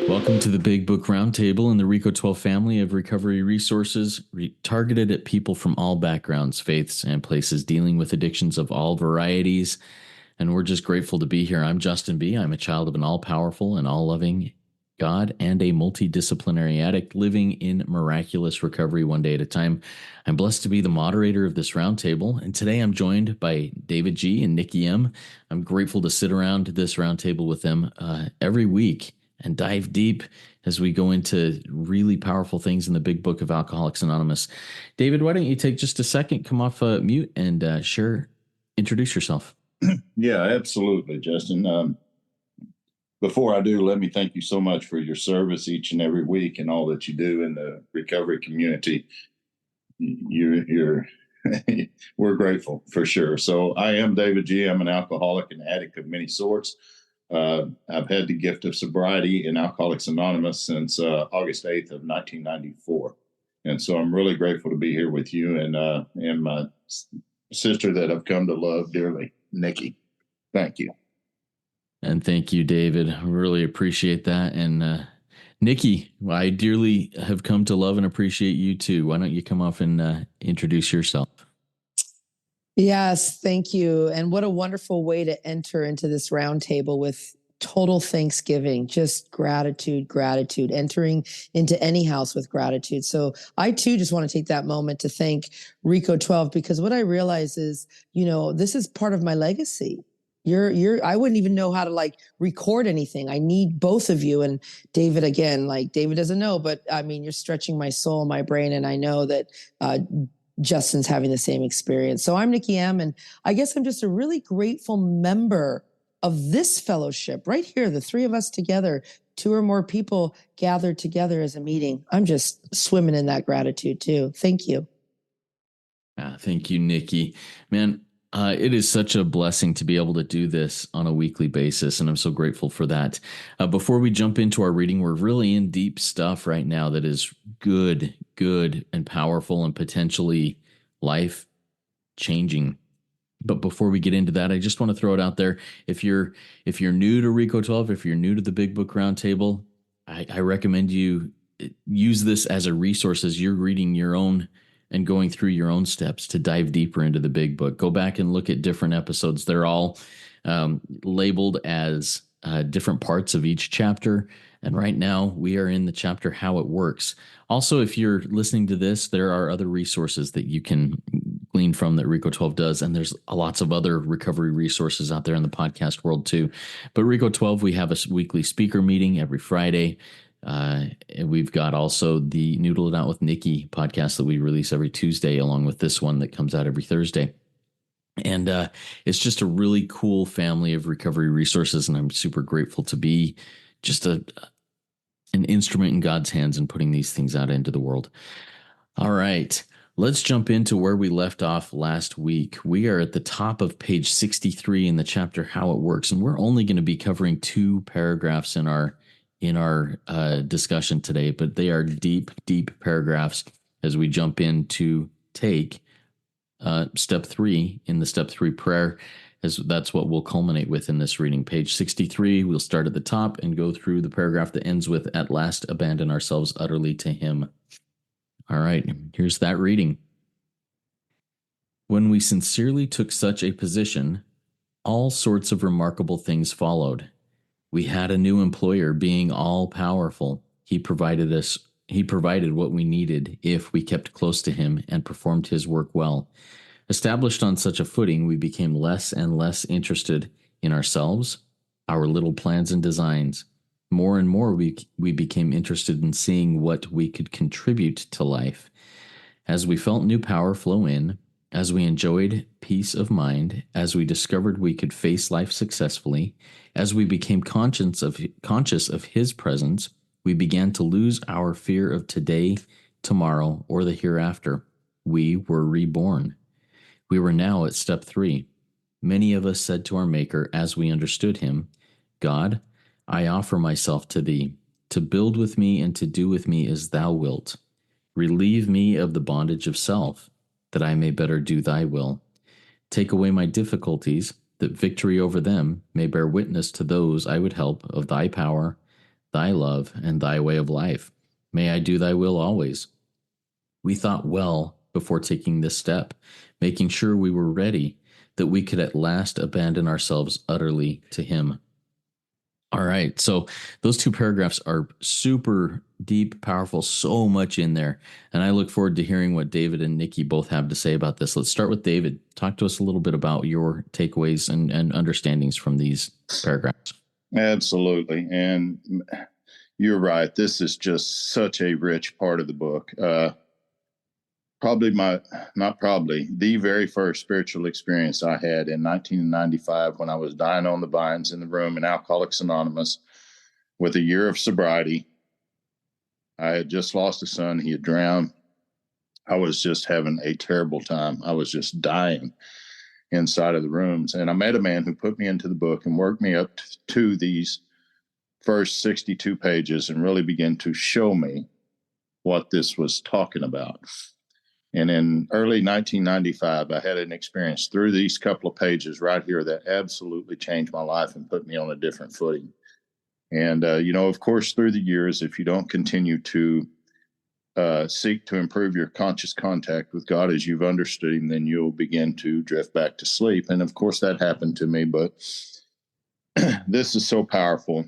Welcome to the Big Book Roundtable and the RICO 12 family of recovery resources targeted at people from all backgrounds, faiths, and places dealing with addictions of all varieties. And we're just grateful to be here. I'm Justin B. I'm a child of an all-powerful and all-loving God and a multidisciplinary addict living in miraculous recovery one day at a time. I'm blessed to be the moderator of this roundtable, and today I'm joined by David G. and Nikki M. I'm grateful to sit around this roundtable with them every week and dive deep as we go into really powerful things in the Big Book of Alcoholics Anonymous. David, why don't you take just a second, come off mute, and introduce yourself. Yeah, absolutely, Justin. Before I do, let me thank you so much for your service each and every week and all that you do in the recovery community. You're we're grateful for sure. So I am David G. I'm an alcoholic and addict of many sorts. I've had the gift of sobriety in Alcoholics Anonymous since August 8th of 1994. And so I'm really grateful to be here with you and my sister that I've come to love dearly, Nikki. Thank you. And thank you, David. I really appreciate that. And Nikki, I dearly have come to love and appreciate you too. Why don't you come off and introduce yourself? Yes, thank you. And what a wonderful way to enter into this roundtable with total thanksgiving, just gratitude, entering into any house with gratitude. So I too just want to take that moment to thank RICO 12, because what I realize is, this is part of my legacy. I wouldn't even know how to record anything. I need both of you. And David, again, David doesn't know, but I mean, you're stretching my soul, my brain. And I know that, Justin's having the same experience. So I'm Nikki M, and I guess I'm just a really grateful member of this fellowship right here, the three of us together, two or more people gathered together as a meeting. I'm just swimming in that gratitude too. Thank you. Thank you, Nikki. Man, it is such a blessing to be able to do this on a weekly basis, and I'm so grateful for that. Before we jump into our reading, we're really in deep stuff right now that is good and powerful and potentially life-changing. But before we get into that, I just want to throw it out there. If you're new to RICO 12, if you're new to the Big Book Roundtable, I recommend you use this as a resource as you're reading your own and going through your own steps to dive deeper into the Big Book. Go back and look at different episodes. They're all labeled as different parts of each chapter. And right now we are in the chapter How It Works. Also, if you're listening to this, there are other resources that you can glean from that RICO 12 does. And there's lots of other recovery resources out there in the podcast world too. But RICO 12, we have a weekly speaker meeting every Friday. And we've got also the Noodle It Out with Nikki podcast that we release every Tuesday, along with this one that comes out every Thursday. And it's just a really cool family of recovery resources, and I'm super grateful to be just an instrument in God's hands in putting these things out into the world. All right, let's jump into where we left off last week. We are at the top of page 63 in the chapter How It Works, and we're only going to be covering 2 paragraphs in our discussion today, but they are deep paragraphs as we jump in to take step 3 in the step 3 prayer, as that's what we'll culminate with in this reading. Page 63, we'll start at the top and go through the paragraph that ends with, "At last abandon ourselves utterly to him." All right, here's that reading. When we sincerely took such a position, all sorts of remarkable things followed. We had a new employer, being all powerful. He provided what we needed if we kept close to him and performed his work well. Established on such a footing, we became less and less interested in ourselves, our little plans and designs. More and more, we became interested in seeing what we could contribute to life. As we felt new power flow in, as we enjoyed peace of mind, as we discovered we could face life successfully, as we became conscious of his presence, we began to lose our fear of today, tomorrow, or the hereafter. We were reborn. We were now at step 3. Many of us said to our Maker, as we understood him, "God, I offer myself to thee, to build with me and to do with me as thou wilt. Relieve me of the bondage of self, that I may better do thy will. Take away my difficulties, that victory over them may bear witness to those I would help of thy power, thy love, and thy way of life. May I do thy will always. We thought well before taking this step, making sure we were ready, that we could at last abandon ourselves utterly to him. All right. So those two paragraphs are super deep, powerful, so much in there. And I look forward to hearing what David and Nikki both have to say about this. Let's start with David. Talk to us a little bit about your takeaways and understandings from these paragraphs. Absolutely. And you're right. This is just such a rich part of the book. The very first spiritual experience I had in 1995 when I was dying on the vines in the room in Alcoholics Anonymous with a year of sobriety. I had just lost a son. He had drowned. I was just having a terrible time. I was just dying inside of the rooms. And I met a man who put me into the book and worked me up to these first 62 pages and really began to show me what this was talking about. And in early 1995, I had an experience through these couple of pages right here that absolutely changed my life and put me on a different footing. And, of course, through the years, if you don't continue to seek to improve your conscious contact with God as you've understood him, then you'll begin to drift back to sleep. And, of course, that happened to me. But this is so powerful.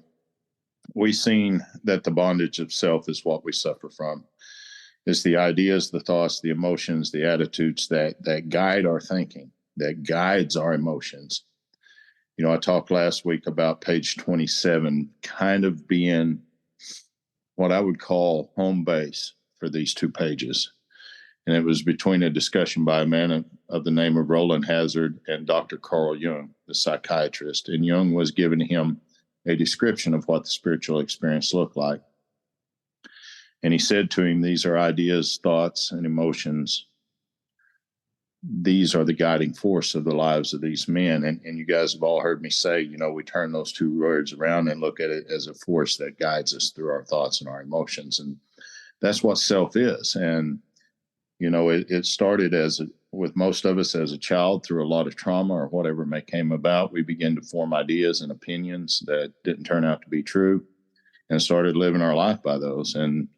We've seen that the bondage of self is what we suffer from. It's the ideas, the thoughts, the emotions, the attitudes that guide our thinking, that guides our emotions. I talked last week about page 27 kind of being what I would call home base for these two pages. And it was between a discussion by a man of the name of Roland Hazard and Dr. Carl Jung, the psychiatrist. And Jung was giving him a description of what the spiritual experience looked like. And he said to him, these are ideas, thoughts, and emotions. These are the guiding force of the lives of these men. And you guys have all heard me say, we turn those two words around and look at it as a force that guides us through our thoughts and our emotions. And that's what self is. And, it started with most of us as a child through a lot of trauma or whatever may came about. We begin to form ideas and opinions that didn't turn out to be true and started living our life by those. And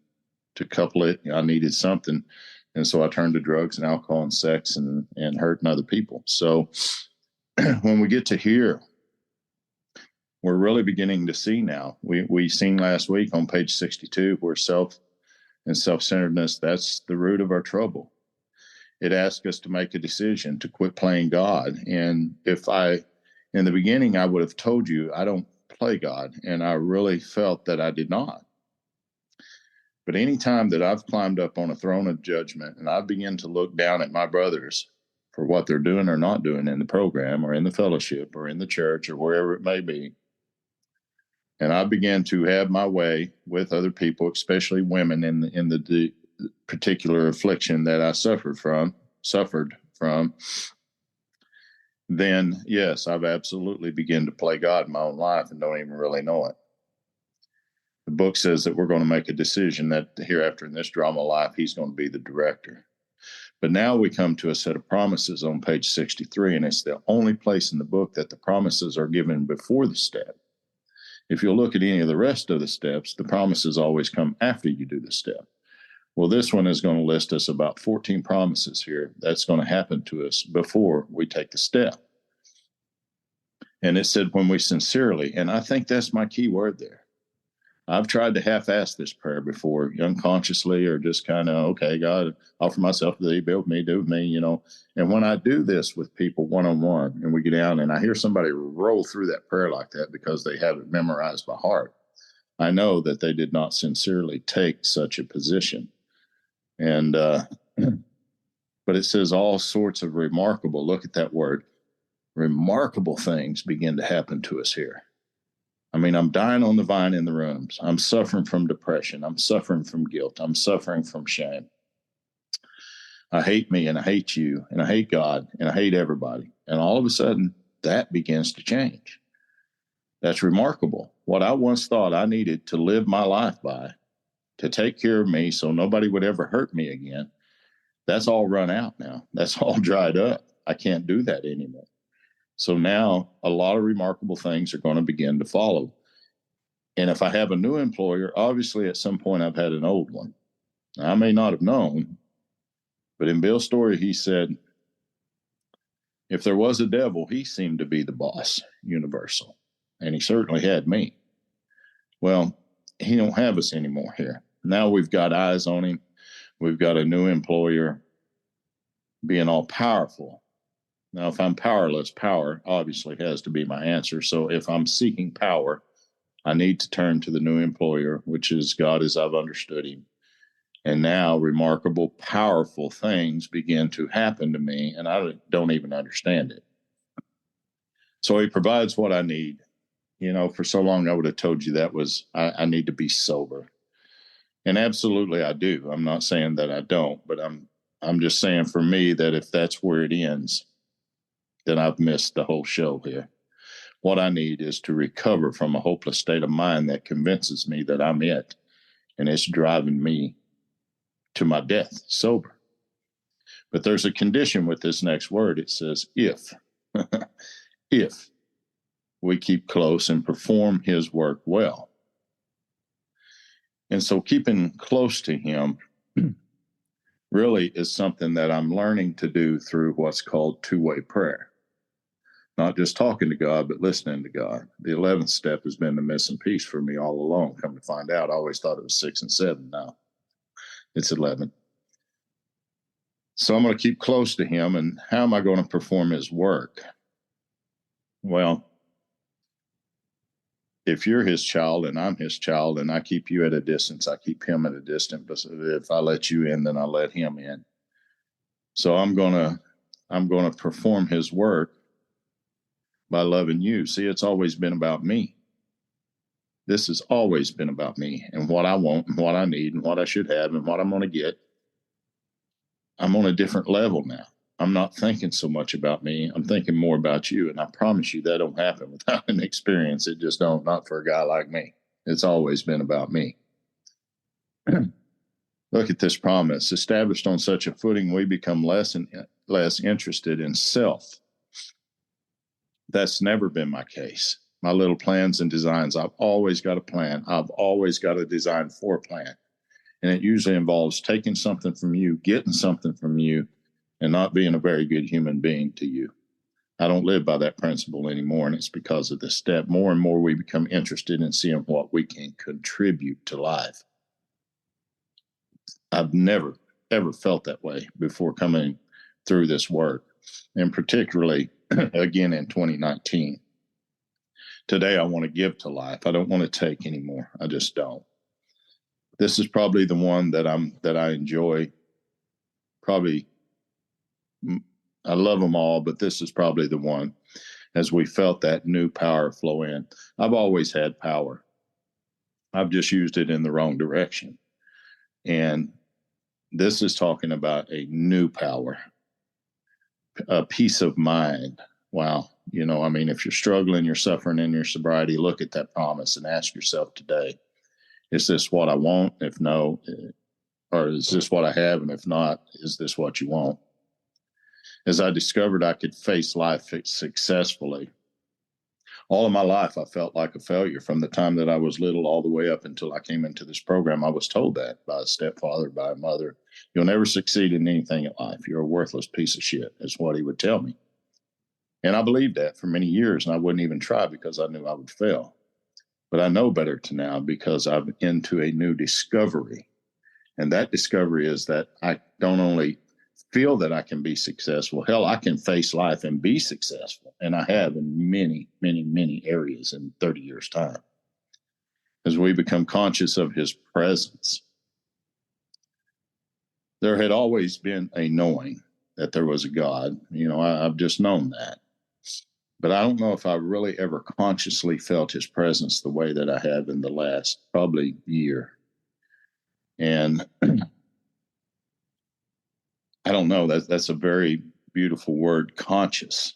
to couple it, I needed something. And so I turned to drugs and alcohol and sex and hurting other people. So when we get to here, we're really beginning to see now. We seen last week on page 62 where self and self-centeredness, that's the root of our trouble. It asks us to make a decision to quit playing God. And in the beginning, I would have told you I don't play God. And I really felt that I did not. But any time that I've climbed up on a throne of judgment and I begin to look down at my brothers for what they're doing or not doing in the program or in the fellowship or in the church or wherever it may be, and I began to have my way with other people, especially women in the particular affliction that I suffered from, then yes, I've absolutely begun to play God in my own life and don't even really know it. The book says that we're going to make a decision that hereafter in this drama life, he's going to be the director. But now we come to a set of promises on page 63, and it's the only place in the book that the promises are given before the step. If you look at any of the rest of the steps, the promises always come after you do the step. Well, this one is going to list us about 14 promises here that's going to happen to us before we take the step. And it said when we sincerely, and I think that's my key word there. I've tried to half-ass this prayer before, unconsciously, or just kind of, okay, God, offer myself to thee, build me, do with me, And when I do this with people one-on-one and we get down and I hear somebody roll through that prayer like that because they have it memorized by heart, I know that they did not sincerely take such a position. And, but it says all sorts of remarkable, look at that word, remarkable things begin to happen to us here. I mean, I'm dying on the vine in the rooms. I'm suffering from depression. I'm suffering from guilt. I'm suffering from shame. I hate me and I hate you and I hate God and I hate everybody. And all of a sudden, that begins to change. That's remarkable. What I once thought I needed to live my life by, to take care of me so nobody would ever hurt me again, that's all run out now. That's all dried up. I can't do that anymore. So now a lot of remarkable things are going to begin to follow. And if I have a new employer, obviously at some point I've had an old one. Now, I may not have known, but in Bill's story, he said, if there was a devil, he seemed to be the boss, universal. And he certainly had me. Well, he don't have us anymore here. Now we've got eyes on him. We've got a new employer being all powerful. Now, if I'm powerless, power obviously has to be my answer. So if I'm seeking power, I need to turn to the new employer, which is God as I've understood him. And now remarkable, powerful things begin to happen to me, and I don't even understand it. So he provides what I need. You know, for so long I would have told you that was, I need to be sober. And absolutely I do. I'm not saying that I don't, but I'm just saying for me that if that's where it ends, then I've missed the whole show here. What I need is to recover from a hopeless state of mind that convinces me that I'm it, and it's driving me to my death, sober. But there's a condition with this next word. It says, if, if we keep close and perform his work well. And so keeping close to him really is something that I'm learning to do through what's called two-way prayer. Not just talking to God, but listening to God. The 11th step has been the missing piece for me all along. Come to find out, I always thought it was 6 and 7. Now it's 11. So I'm going to keep close to him. And how am I going to perform his work? Well, if you're his child and I'm his child and I keep you at a distance, I keep him at a distance. But if I let you in, then I let him in. So I'm going to perform his work by loving you. See, it's always been about me. This has always been about me and what I want and what I need and what I should have and what I'm going to get. I'm on a different level now. I'm not thinking so much about me. I'm thinking more about you. And I promise you that don't happen without an experience. It just don't, not for a guy like me. It's always been about me. Look at this promise. Established on such a footing, we become less and less interested in self. That's never been my case. My little plans and designs, I've always got a plan. I've always got a design for a plan. And it usually involves taking something from you, getting something from you, and not being a very good human being to you. I don't live by that principle anymore, and it's because of this step. More and more we become interested in seeing what we can contribute to life. I've never, ever felt that way before coming through this work, and particularly, again, in 2019. Today, I want to give to life. I don't want to take anymore. I just don't. This is probably the one that I enjoy. Probably, I love them all, but this is probably the one as we felt that new power flow in. I've always had power. I've just used it in the wrong direction. And this is talking about a new power, a peace of mind. Wow. You know, I mean, if you're struggling, you're suffering in your sobriety, look at that promise and ask yourself today, is this what I want? If no, or is this what I have? And if not, is this what you want? As I discovered I could face life successfully. All of my life, I felt like a failure from the time that I was little all the way up until I came into this program. I was told that by a stepfather, by a mother. You'll never succeed in anything in life. You're a worthless piece of shit, is what he would tell me. And I believed that for many years, and I wouldn't even try because I knew I would fail. But I know better to now because I'm into a new discovery. And that discovery is that I don't only feel that I can be successful. Hell, I can face life and be successful. And I have in many, many, many areas in 30 years' time. As we become conscious of his presence. There had always been a knowing that there was a God. You know, I've just known that. But I don't know if I really ever consciously felt his presence the way that I have in the last probably year. And I don't know, that's a very beautiful word, conscious.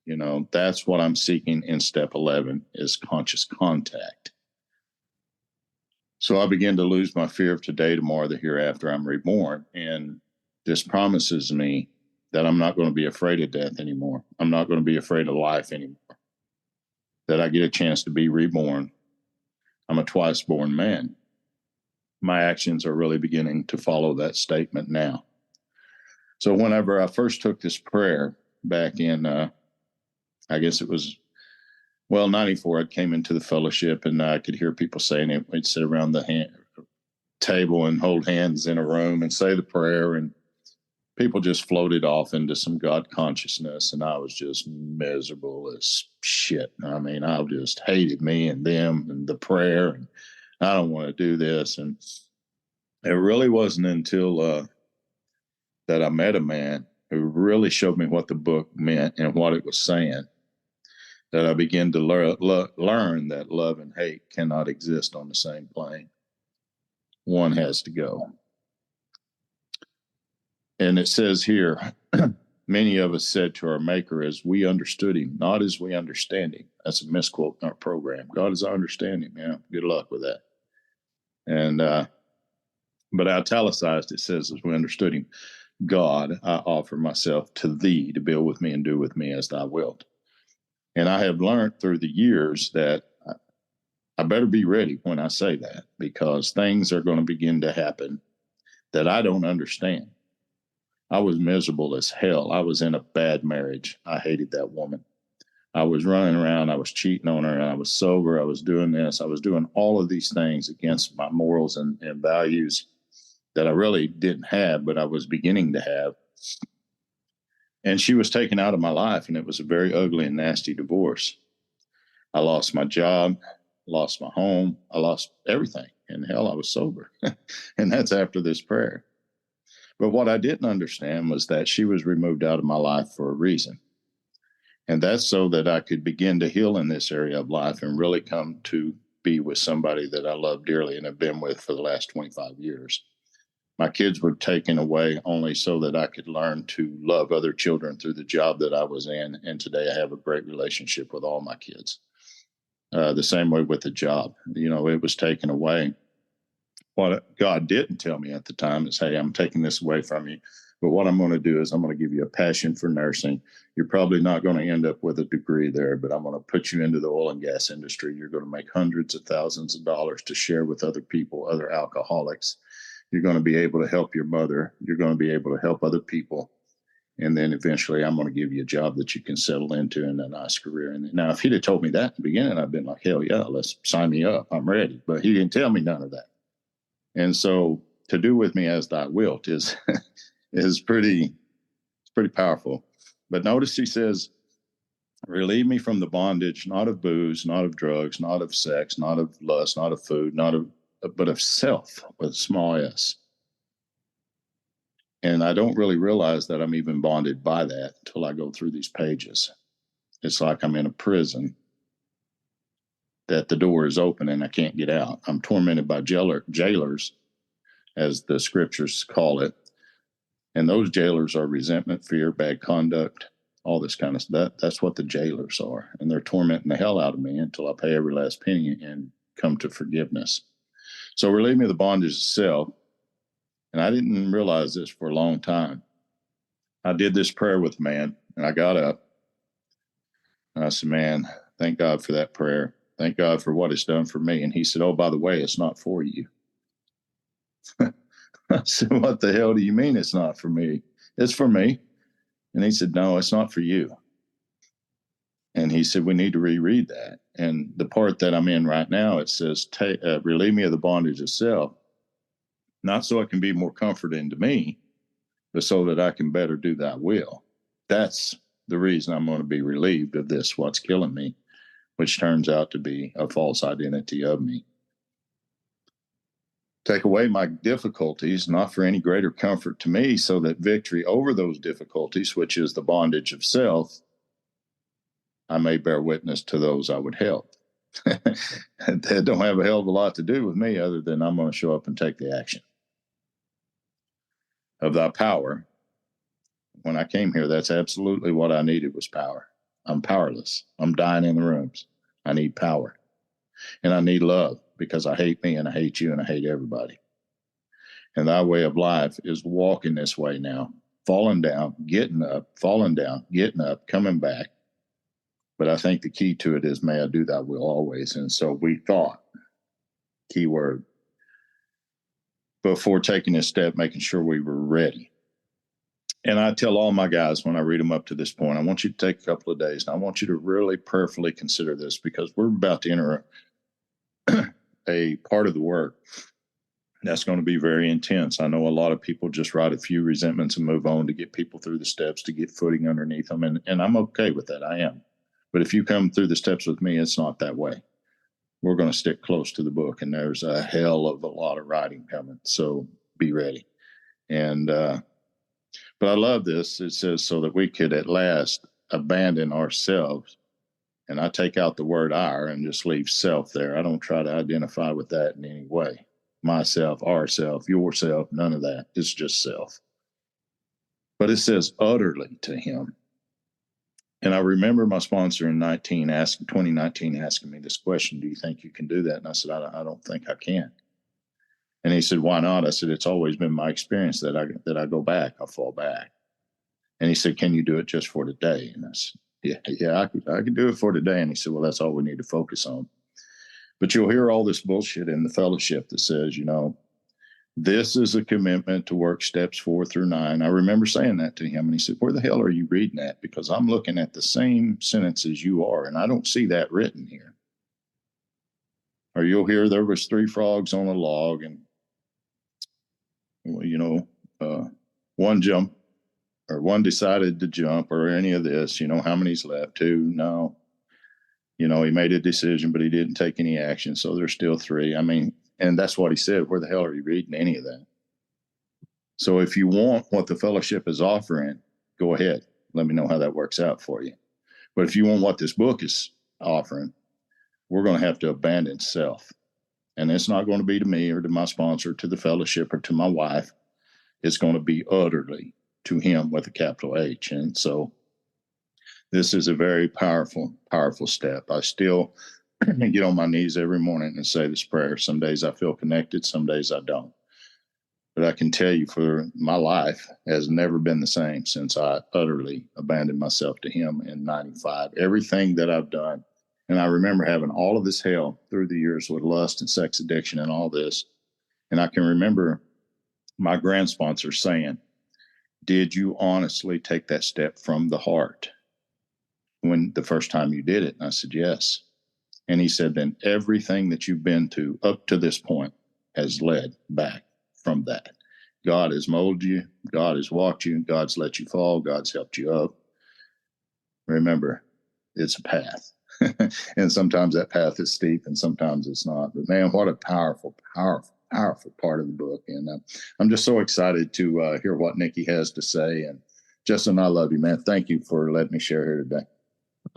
You know, that's what I'm seeking in step 11 is conscious contact. So I begin to lose my fear of today, tomorrow, the hereafter. I'm reborn. And this promises me that I'm not going to be afraid of death anymore. I'm not going to be afraid of life anymore. That I get a chance to be reborn, I'm a twice born man. My actions are really beginning to follow that statement now. So whenever I first took this prayer back in, I guess it was, 94, I came into the fellowship and I could hear people saying it. We'd sit around the table and hold hands in a room and say the prayer, and people just floated off into some God consciousness, and I was just miserable as shit. I mean, I just hated me and them and the prayer, and I don't want to do this. And it really wasn't until that I met a man who really showed me what the book meant and what it was saying, that I began to learn that love and hate cannot exist on the same plane. One has to go. And it says here, many of us said to our Maker as we understood him, not as we understand him. That's a misquote in our program. God is our understanding. Yeah, good luck with that. And but italicized, it says, as we understood him, God, I offer myself to thee to build with me and do with me as thou wilt. And I have learned through the years that I better be ready when I say that, because things are going to begin to happen that I don't understand. I was miserable as hell. I was in a bad marriage. I hated that woman. I was running around. I was cheating on her, and I was sober. I was doing this. I was doing all of these things against my morals and values that I really didn't have, but I was beginning to have. And she was taken out of my life, and it was a very ugly and nasty divorce. I lost my job, lost my home. I lost everything. And hell, I was sober. And that's after this prayer. But what I didn't understand was that she was removed out of my life for a reason. And that's so that I could begin to heal in this area of life and really come to be with somebody that I love dearly and have been with for the last 25 years. My kids were taken away only so that I could learn to love other children through the job that I was in. And today I have a great relationship with all my kids. The same way with the job. You know, it was taken away. What God didn't tell me at the time is, hey, I'm taking this away from you. But what I'm going to do is I'm going to give you a passion for nursing. You're probably not going to end up with a degree there, but I'm going to put you into the oil and gas industry. You're going to make hundreds of thousands of dollars to share with other people, other alcoholics. You're going to be able to help your mother. You're going to be able to help other people. And then eventually I'm going to give you a job that you can settle into and a nice career. And now, if he'd have told me that at the beginning, I'd been like, hell yeah, let's sign me up. I'm ready. But he didn't tell me none of that. And so to do with me as thou wilt is pretty powerful. But notice he says, relieve me from the bondage, not of booze, not of drugs, not of sex, not of lust, not of food, but of self with a small s. And I don't really realize that I'm even bonded by that until I go through these pages. It's like I'm in a prison that the door is open and I can't get out. I'm tormented by jailers, as the scriptures call it. And those jailers are resentment, fear, bad conduct, all this kind of stuff. That's what the jailers are. And they're tormenting the hell out of me until I pay every last penny and come to forgiveness. So relieve me of the bondage of self. And I didn't realize this for a long time. I did this prayer with man, and I got up. And I said, man, thank God for that prayer. Thank God for what it's done for me. And he said, oh, by the way, it's not for you. I said, what the hell do you mean it's not for me? It's for me. And he said, no, it's not for you. And he said, we need to reread that. And the part that I'm in right now, it says, relieve me of the bondage of self, not so it can be more comforting to me, but so that I can better do thy will. That's the reason I'm going to be relieved of this, what's killing me, which turns out to be a false identity of me. Take away my difficulties, not for any greater comfort to me, so that victory over those difficulties, which is the bondage of self, I may bear witness to those I would help. They don't have a hell of a lot to do with me other than I'm going to show up and take the action. Of thy power. When I came here, that's absolutely what I needed was power. I'm powerless. I'm dying in the rooms. I need power. And I need love, because I hate me and I hate you and I hate everybody. And thy way of life is walking this way now, falling down, getting up, falling down, getting up, coming back. But I think the key to it is, may I do thy will always. And so we thought key word. Before taking this step, making sure we were ready. And I tell all my guys when I read them up to this point, I want you to take a couple of days, and I want you to really prayerfully consider this, because we're about to enter a part of the work that's going to be very intense. I know a lot of people just write a few resentments and move on to get people through the steps, to get footing underneath them. And I'm okay with that. I am. But if you come through the steps with me, it's not that way. We're going to stick close to the book, and there's a hell of a lot of writing coming. So be ready. And, but I love this. It says, so that we could at last abandon ourselves. And I take out the word our and just leave self there. I don't try to identify with that in any way. Myself, ourself, yourself, none of that. It's just self. But it says utterly to him. And I remember my sponsor in 2019 asking me this question, do you think you can do that? And I said, I don't think I can. And he said, why not? I said, it's always been my experience that I go back, I fall back. And he said, can you do it just for today? And I said, yeah, I could do it for today. And he said, well, that's all we need to focus on. But you'll hear all this bullshit in the fellowship that says, this is a commitment to work steps 4 through 9. I remember saying that to him, and he said, where the hell are you reading that? Because I'm looking at the same sentences you are, and I don't see that written here. Or you'll hear there was 3 frogs on a log, and, one jumped, or one decided to jump, or any of this, how many's left? 2? No. He made a decision, but he didn't take any action. So there's still 3. And that's what he said. Where the hell are you reading any of that? So if you want what the fellowship is offering, go ahead. Let me know how that works out for you. But if you want what this book is offering, we're going to have to abandon self. And it's not going to be to me or to my sponsor, to the fellowship, or to my wife. It's going to be utterly to him with a capital H. And so this is a very powerful, powerful step. I still get on my knees every morning and say this prayer. Some days I feel connected, some days I don't. But I can tell you, for my life has never been the same since I utterly abandoned myself to him in 95. Everything that I've done, and I remember having all of this hell through the years with lust and sex addiction and all this. And I can remember my grand sponsor saying, did you honestly take that step from the heart when the first time you did it? And I said, yes. And he said, then everything that you've been to up to this point has led back from that. God has molded you. God has walked you. God's let you fall. God's helped you up. Remember, it's a path. And sometimes that path is steep and sometimes it's not. But man, what a powerful, powerful, powerful part of the book. And I'm just so excited to hear what Nikki has to say. And Justin, I love you, man. Thank you for letting me share here today.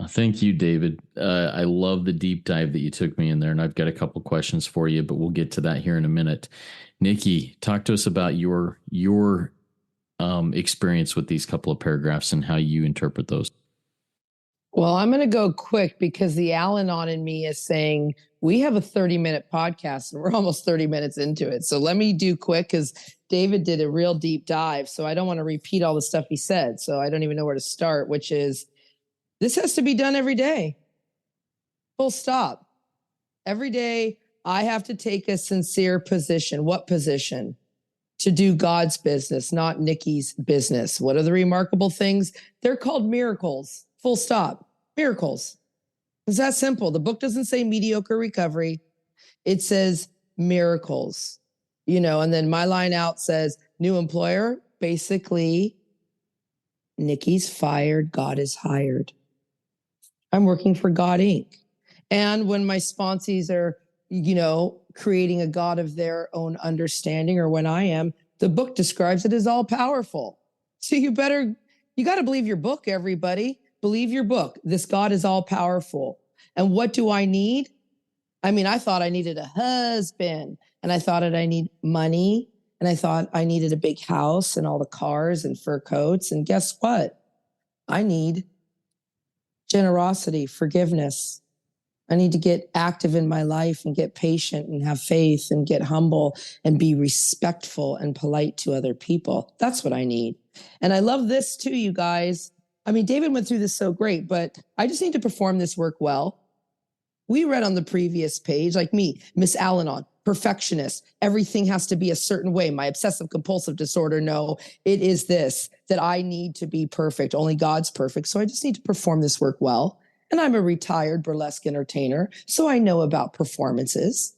Thank you, David. I love the deep dive that you took me in there, and I've got a couple questions for you, but we'll get to that here in a minute. Nikki, talk to us about your experience with these couple of paragraphs and how you interpret those. Well, I'm going to go quick because the Al-Anon in me is saying we have a 30-minute podcast and we're almost 30 minutes into it. So let me do quick because David did a real deep dive. So I don't want to repeat all the stuff he said. So I don't even know where to start, which is this has to be done every day. Full stop. Every day I have to take a sincere position. What position? To do God's business, not Nikki's business. What are the remarkable things? They're called miracles. Full stop. Miracles. It's that simple. The book doesn't say mediocre recovery. It says miracles, and then my line out says new employer. Basically, Nikki's fired. God is hired. I'm working for God Inc. And when my sponsees are, creating a God of their own understanding, or when I am, the book describes it as all powerful. So you got to believe your book, everybody. Believe your book. This God is all powerful. And what do I need? I thought I needed a husband, and I thought I need money, and I thought I needed a big house and all the cars and fur coats. And guess what? I need generosity, forgiveness. I need to get active in my life and get patient and have faith and get humble and be respectful and polite to other people. That's what I need. And I love this too, you guys. David went through this so great, but I just need to perform this work well. We read on the previous page, like me, Miss Al-Anon, perfectionist. Everything has to be a certain way. My obsessive compulsive disorder, no, it is this, that I need to be perfect. Only God's perfect. So I just need to perform this work well. And I'm a retired burlesque entertainer, so I know about performances.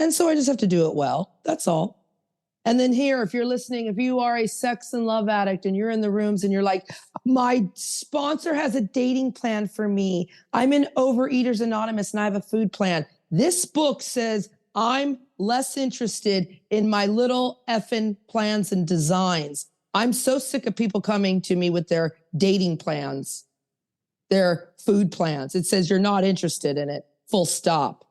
And so I just have to do it well. That's all. And then here, if you're listening, if you are a sex and love addict and you're in the rooms and you're like, my sponsor has a dating plan for me. I'm in Overeaters Anonymous and I have a food plan. This book says I'm less interested in my little effing plans and designs. I'm so sick of people coming to me with their dating plans, their food plans. It says you're not interested in it, full stop.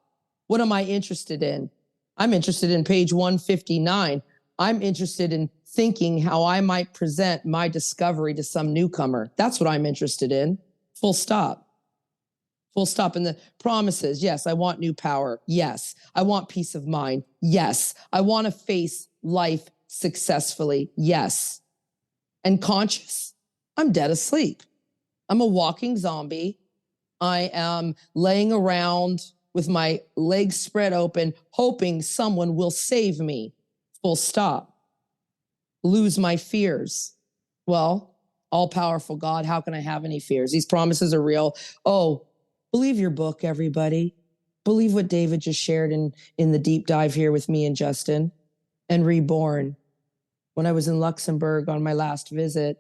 What am I interested in? I'm interested in page 159. I'm interested in thinking how I might present my discovery to some newcomer. That's what I'm interested in. Full stop. Full stop. And the promises, yes, I want new power. Yes. I want peace of mind. Yes. I want to face life successfully. Yes. And conscious, I'm dead asleep. I'm a walking zombie. I am laying around with my legs spread open, hoping someone will save me. Full stop. Lose my fears. Well, all-powerful God, how can I have any fears? These promises are real. Oh, believe your book, everybody. Believe what David just shared in the deep dive here with me and Justin. And Reborn. When I was in Luxembourg on my last visit,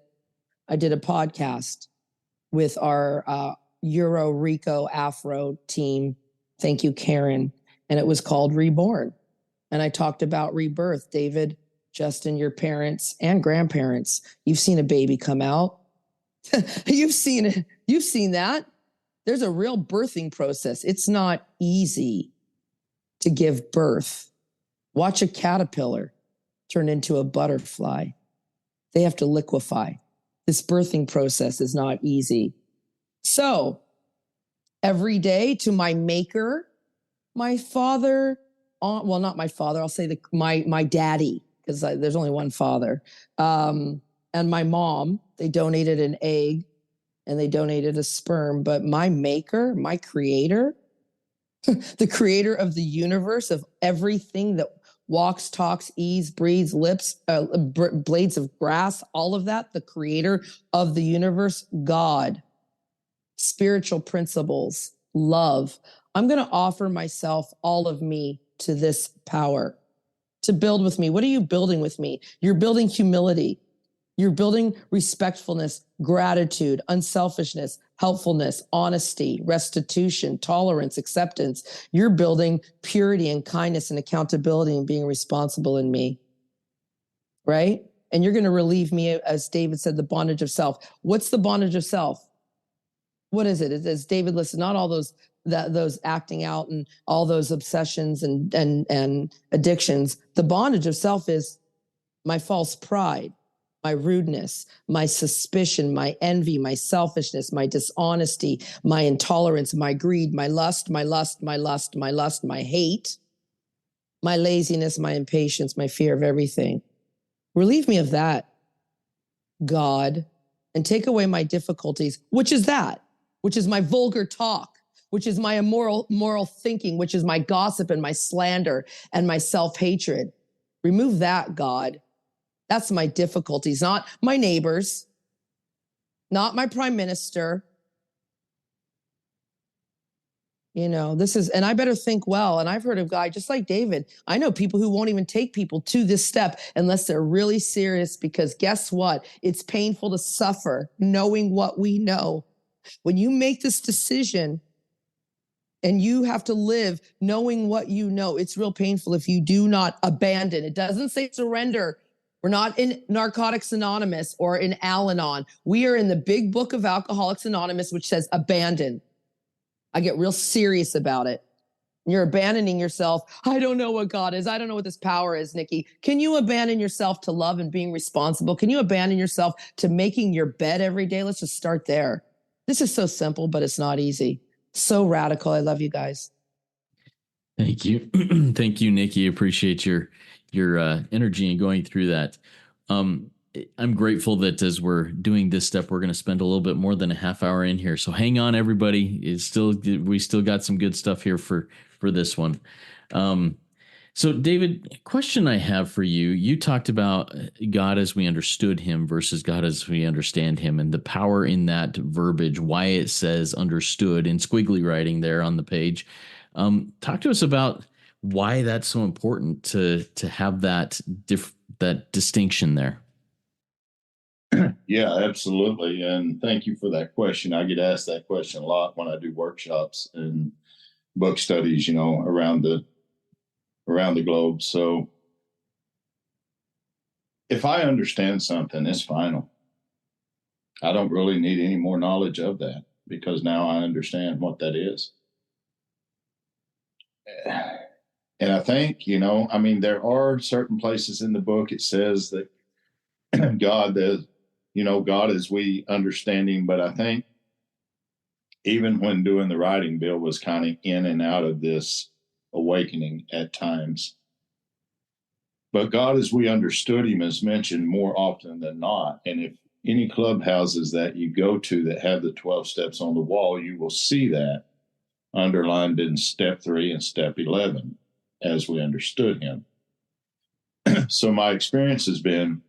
I did a podcast with our Euro Rico Afro team. Thank you, Karen. And it was called Reborn. And I talked about rebirth. David, Justin, your parents and grandparents, you've seen a baby come out. You've seen it. You've seen that. There's a real birthing process. It's not easy to give birth. Watch a caterpillar turn into a butterfly. They have to liquefy. This birthing process is not easy. So every day to my maker, my father, well, not my father, I'll say my daddy, because there's only one father, and my mom, they donated an egg and they donated a sperm, but my maker, my creator, the creator of the universe, of everything that walks, talks, eats, breathes, lips, blades of grass, all of that, the creator of the universe, God, spiritual principles, love. I'm going to offer myself, all of me, to this power to build with me. What are you building with me? You're building humility. You're building respectfulness, gratitude, unselfishness, helpfulness, honesty, restitution, tolerance, acceptance. You're building purity and kindness and accountability and being responsible in me, right? And you're going to relieve me, as David said, the bondage of self. What's the bondage of self? What is it? As David listed, not all those acting out and all those obsessions and addictions. The bondage of self is my false pride, my rudeness, my suspicion, my envy, my selfishness, my dishonesty, my intolerance, my greed, my lust, my hate, my laziness, my impatience, my fear of everything. Relieve me of that, God, and take away my difficulties, which is my vulgar talk, which is my immoral thinking, which is my gossip and my slander and my self-hatred. Remove that, God. That's my difficulties, not my neighbors, not my prime minister. You know, and I better think well. And I've heard of God, just like David, I know people who won't even take people to this step unless they're really serious, because guess what? It's painful to suffer knowing what we know. When you make this decision and you have to live knowing what you know, it's real painful if you do not abandon. It doesn't say surrender. We're not in Narcotics Anonymous or in Al-Anon. We are in the Big Book of Alcoholics Anonymous, which says abandon. I get real serious about it. You're abandoning yourself. I don't know what God is. I don't know what this power is, Nikki. Can you abandon yourself to love and being responsible? Can you abandon yourself to making your bed every day? Let's just start there. This is so simple, but it's not easy. So radical. I love you guys. Thank you. Thank you, Nikki. Appreciate your energy and going through that. I'm grateful that as we're doing this stuff, we're going to spend a little bit more than a half hour in here. So hang on, everybody. We still got some good stuff here for this one. So, David, question I have for you. You talked about God as we understood him versus God as we understand him, and the power in that verbiage, why it says understood in squiggly writing there on the page. Talk to us about why that's so important to have that distinction there. Yeah, absolutely. And thank you for that question. I get asked that question a lot when I do workshops and book studies, around the globe. So if I understand something, it's final. I don't really need any more knowledge of that because now I understand what that is. And I think, there are certain places in the book it says that God is, God as we understand him. But I think even when doing the writing, Bill was kind of in and out of this awakening at times. But God as we understood him is mentioned more often than not. And if any clubhouses that you go to that have the 12 steps on the wall, you will see that underlined in step 3 and step 11 as we understood him. So my experience has been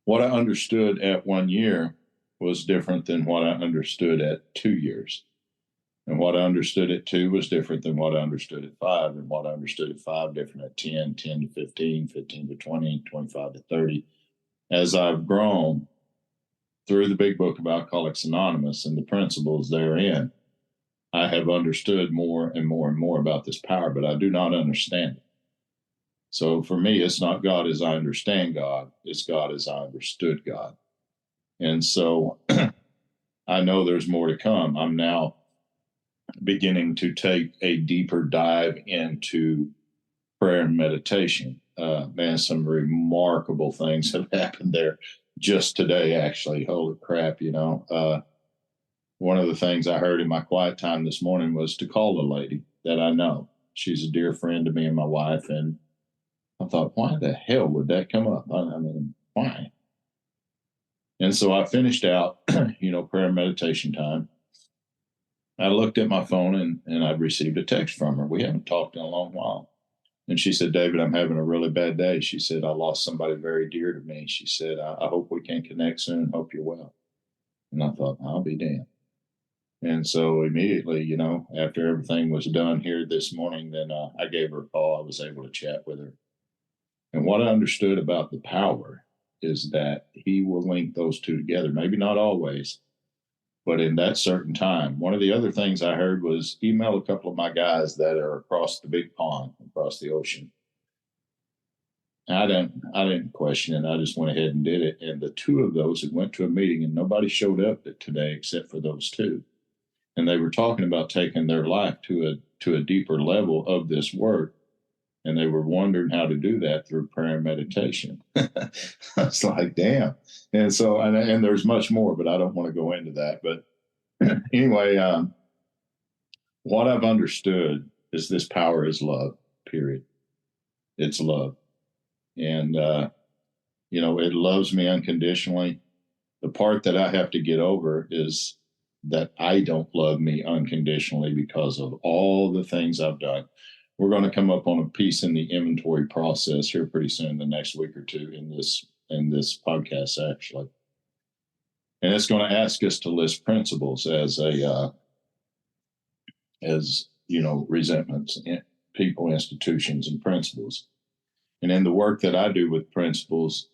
what I understood at 1 year was different than what I understood at 2 years. And what I understood at 2 was different than what I understood at 5. And what I understood at 5, different at 10, 10 to 15, 15 to 20, 25 to 30. As I've grown through the Big Book of Alcoholics Anonymous and the principles therein, I have understood more and more and more about this power, but I do not understand it. So for me, it's not God as I understand God, it's God as I understood God. And so I know there's more to come. I'm now beginning to take a deeper dive into prayer and meditation. Man, some remarkable things have happened there just today, actually. Holy crap, one of the things I heard in my quiet time this morning was to call a lady that I know. She's a dear friend to me and my wife. And I thought, why the hell would that come up? I mean, why? And so I finished out, prayer and meditation time. I looked at my phone and I'd received a text from her. We haven't talked in a long while. And she said, David, I'm having a really bad day. She said, I lost somebody very dear to me. She said, I hope we can connect soon. Hope you're well. And I thought, I'll be damned. And so immediately, after everything was done here this morning, then I gave her a call. I was able to chat with her. And what I understood about the power is that he will link those two together. Maybe not always, but in that certain time. One of the other things I heard was email a couple of my guys that are across the big pond, across the ocean. I didn't question it. I just went ahead and did it. And the two of those had went to a meeting and nobody showed up today except for those two. And they were talking about taking their life to a deeper level of this work. And they were wondering how to do that through prayer and meditation. I was like, damn. And so, and there's much more, but I don't want to go into that. But anyway, what I've understood is this power is love, period. It's love. And, it loves me unconditionally. The part that I have to get over is that I don't love me unconditionally because of all the things I've done. We're going to come up on a piece in the inventory process here pretty soon, the next week or two in this podcast, actually. And it's going to ask us to list principles as resentments, people, institutions, and principles. And in the work that I do with principles,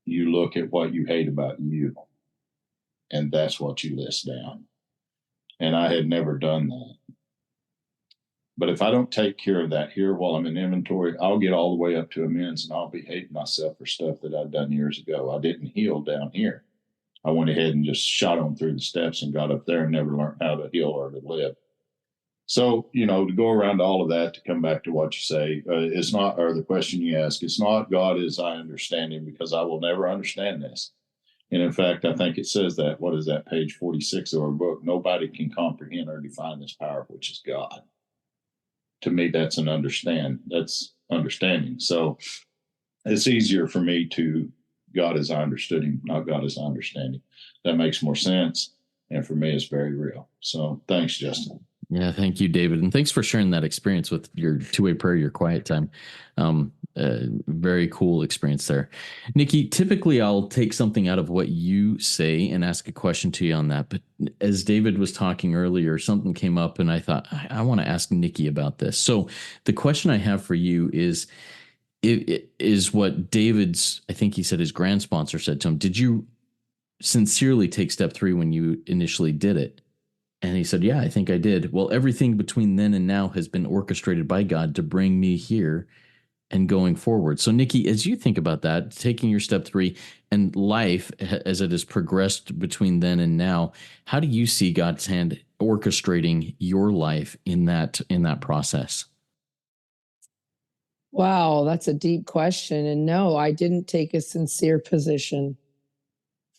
you look at what you hate about you, and that's what you list down. And I had never done that. But if I don't take care of that here while I'm in inventory, I'll get all the way up to amends and I'll be hating myself for stuff that I've done years ago. I didn't heal down here. I went ahead and just shot on through the steps and got up there and never learned how to heal or to live. So, to go around all of that, to come back to what you say, it's not, or the question you ask, it's not God as I understand him, because I will never understand this. And in fact, I think it says that, what is that, page 46 of our book? Nobody can comprehend or define this power, which is God. To me, that's understanding. So it's easier for me to God as I understood him, not God as I understand him. That makes more sense. And for me, it's very real. So thanks, Justin. Yeah, thank you, David. And thanks for sharing that experience with your two-way prayer, your quiet time. Very cool experience there. Nikki, typically I'll take something out of what you say and ask a question to you on that. But as David was talking earlier, something came up and I thought, I want to ask Nikki about this. So the question I have for you it is what David's, I think he said his grand sponsor said to him, did you sincerely take step 3 when you initially did it? And he said, yeah, I think I did. Well, everything between then and now has been orchestrated by God to bring me here and going forward. So, Nikki, as you think about that, taking your step 3 and life as it has progressed between then and now, how do you see God's hand orchestrating your life in that process? Wow, that's a deep question. And no, I didn't take a sincere position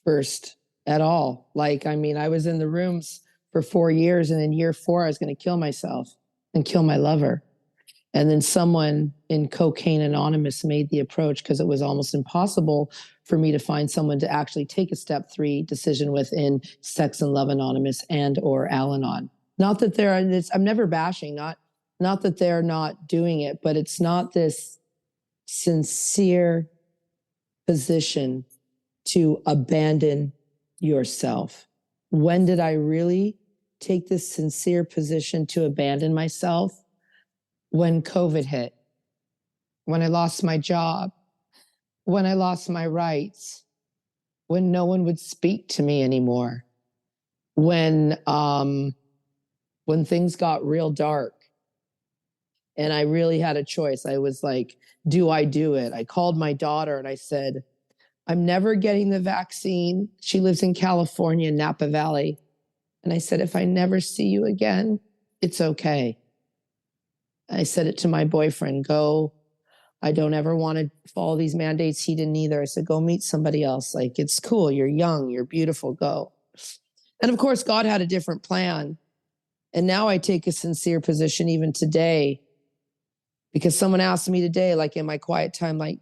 first at all. Like, I mean, I was in the rooms for 4 years, and in year 4, I was going to kill myself and kill my lover. And then someone in Cocaine Anonymous made the approach because it was almost impossible for me to find someone to actually take a step 3 decision within Sex and Love Anonymous and or Al-Anon. Not that I'm never bashing, not that they're not doing it, but it's not this sincere position to abandon yourself. When did I really take this sincere position to abandon myself? When COVID hit, when I lost my job, when I lost my rights, when no one would speak to me anymore, when things got real dark and I really had a choice. I was like, do I do it? I called my daughter and I said, I'm never getting the vaccine. She lives in California, Napa Valley. And I said, if I never see you again, it's okay. I said it to my boyfriend, go. I don't ever want to follow these mandates. He didn't either. I said, go meet somebody else. Like, it's cool. You're young. You're beautiful. Go. And of course, God had a different plan. And now I take a sincere position even today, because someone asked me today, like in my quiet time, like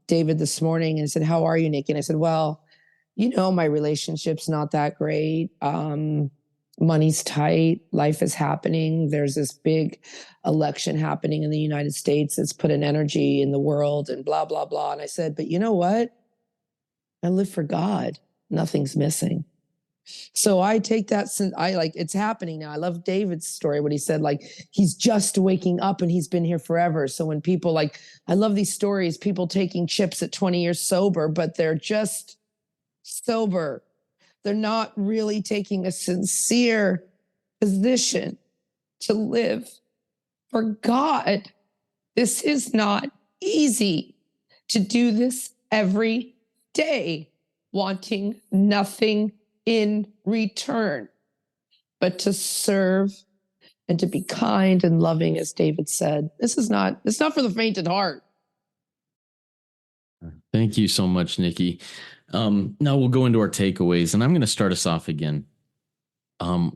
David this morning, and said, how are you, Nikki? And I said, well, you know, my relationship's not that great. Money's tight. Life is happening. There's this big election happening in the United States. It's put an energy in the world and blah, blah, blah. And I said, but you know what? I live for God. Nothing's missing. So I take that, it's happening now. I love David's story, what he said, like, he's just waking up and he's been here forever. So when people I love these stories, people taking chips at 20 years sober, but they're just sober. They're not really taking a sincere position to live for God. This is not easy to do this every day, wanting nothing in return, but to serve and to be kind and loving, as David said. It's not for the faint at heart. Thank you so much, Nikki. Now we'll go into our takeaways, and I'm going to start us off again.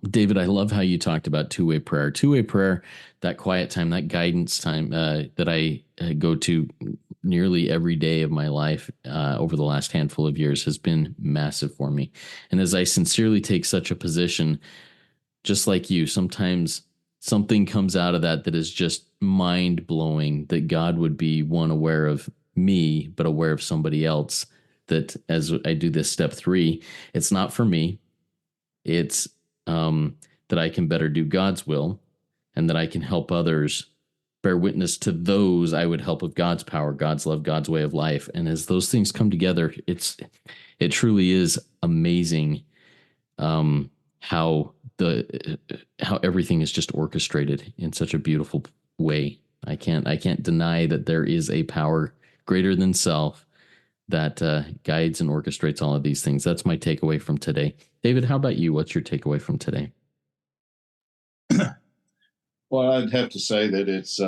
David, I love how you talked about two-way prayer. Two-way prayer, that quiet time, that guidance time that I go to nearly every day of my life over the last handful of years has been massive for me. And as I sincerely take such a position, just like you, sometimes something comes out of that is just mind-blowing, that God would be, one, aware of me, but aware of somebody else. That as I do this step 3, it's not for me. It's that I can better do God's will, and that I can help others bear witness to those I would help with God's power, God's love, God's way of life. And as those things come together, it truly is amazing how everything is just orchestrated in such a beautiful way. I can't deny that there is a power greater than self that guides and orchestrates all of these things. That's my takeaway from today. David, how about you? What's your takeaway from today? Well, I'd have to say that it's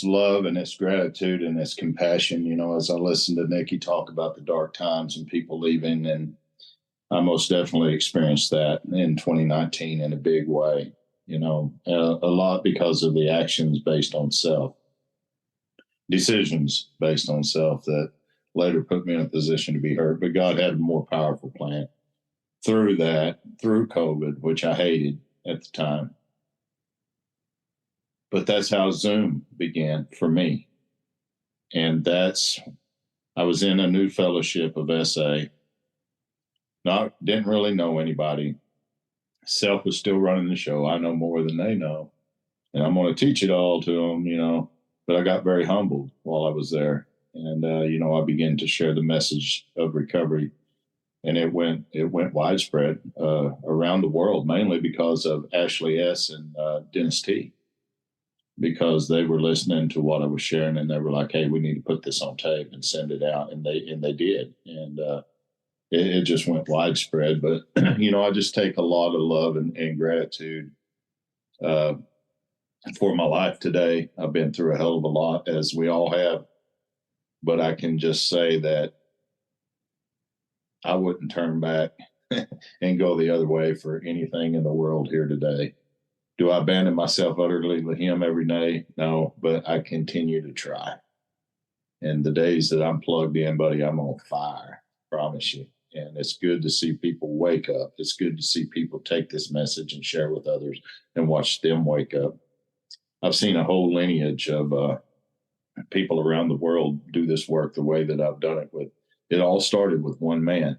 love and it's gratitude and it's compassion. You know, as I listen to Nikki talk about the dark times and people leaving, and I most definitely experienced that in 2019 in a big way. You know, a lot because of the actions based on self. Decisions based on self that later put me in a position to be hurt. But God had a more powerful plan through that, through COVID, which I hated. at the time. But that's how Zoom began for me. And I was in a new fellowship of SA. Didn't really know anybody. Self was still running the show. I know more than they know. And I'm going to teach it all to them, but I got very humbled while I was there. And, I began to share the message of recovery. And it went widespread around the world, mainly because of Ashley S. and Dennis T. Because they were listening to what I was sharing, and they were like, "Hey, we need to put this on tape and send it out," and they did, and it just went widespread. But I just take a lot of love and gratitude for my life today. I've been through a hell of a lot, as we all have, but I can just say that I wouldn't turn back and go the other way for anything in the world here today. Do I abandon myself utterly with him every day? No, but I continue to try. And the days that I'm plugged in, buddy, I'm on fire, promise you. And it's good to see people wake up. It's good to see people take this message and share with others and watch them wake up. I've seen a whole lineage of people around the world do this work the way that I've done it with. It all started with one man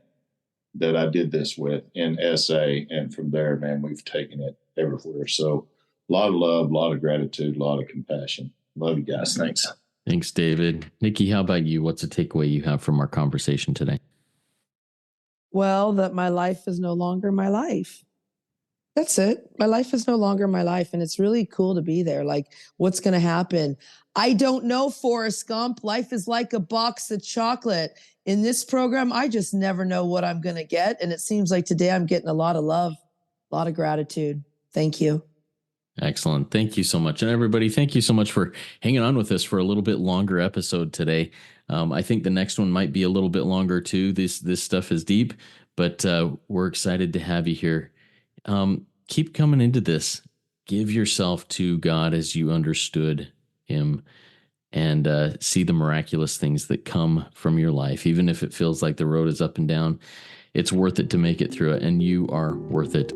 that I did this with in SA. And from there, man, we've taken it everywhere. So a lot of love, a lot of gratitude, a lot of compassion. Love you guys. Thanks. Thanks, David. Nikki, how about you? What's a takeaway you have from our conversation today? Well, that my life is no longer my life. That's it. My life is no longer my life. And it's really cool to be there. Like, what's going to happen? I don't know, Forrest Gump. Life is like a box of chocolate. In this program, I just never know what I'm going to get. And it seems like today I'm getting a lot of love, a lot of gratitude. Thank you. Excellent. Thank you so much. And everybody, thank you so much for hanging on with us for a little bit longer episode today. I think the next one might be a little bit longer too. This stuff is deep, but we're excited to have you here. Keep coming into this. Give yourself to God as you understood him, and see the miraculous things that come from your life. Even if it feels like the road is up and down, it's worth it to make it through it, and you are worth it.